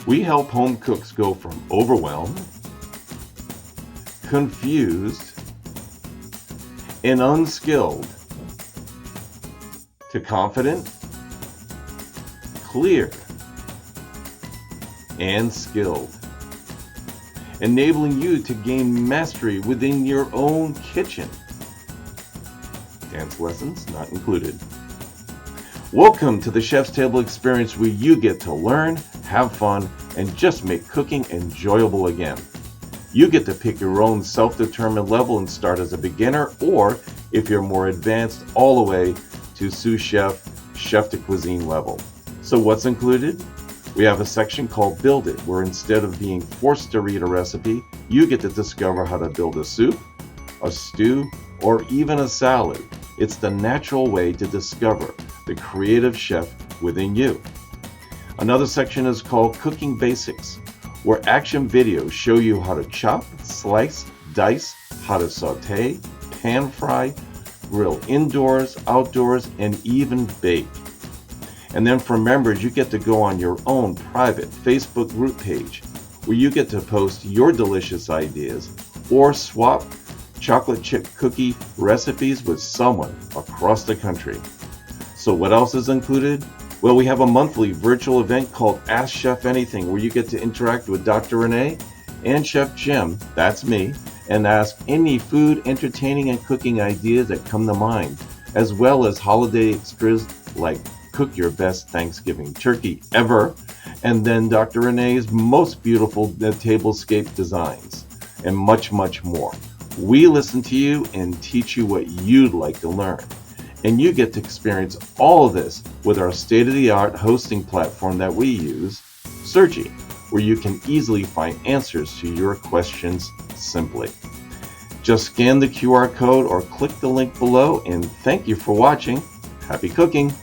We help home cooks go from overwhelmed, confused, and unskilled to confident, clear, and skilled, enabling you to gain mastery within your own kitchen. Dance lessons not included. Welcome to the Chef's Table Experience, where you get to learn, have fun, and just make cooking enjoyable again. You get to pick your own self-determined level and start as a beginner, or if you're more advanced, all the way to sous chef, chef de cuisine level. So what's included? We have a section called Build It, where instead of being forced to read a recipe, you get to discover how to build a soup, a stew, or even a salad. It's the natural way to discover the creative chef within you. Another section is called Cooking Basics, where action videos show you how to chop, slice, dice, how to saute, pan fry, grill indoors, outdoors, and even bake. And then for members, you get to go on your own private Facebook group page, where you get to post your delicious ideas or swap chocolate chip cookie recipes with someone across the country. So what else is included? Well, we have a monthly virtual event called Ask Chef Anything, where you get to interact with Dr. Renee and Chef Jim, that's me, and ask any food, entertaining, and cooking ideas that come to mind, as well as holiday extras like cook your best Thanksgiving turkey ever, and then Dr. Renee's most beautiful tablescape designs, and much, much more. We listen to you and teach you what you'd like to learn. And you get to experience all of this with our state-of-the-art hosting platform that we use, Sergi, where you can easily find answers to your questions simply. Just scan the QR code or click the link below, and thank you for watching. Happy cooking!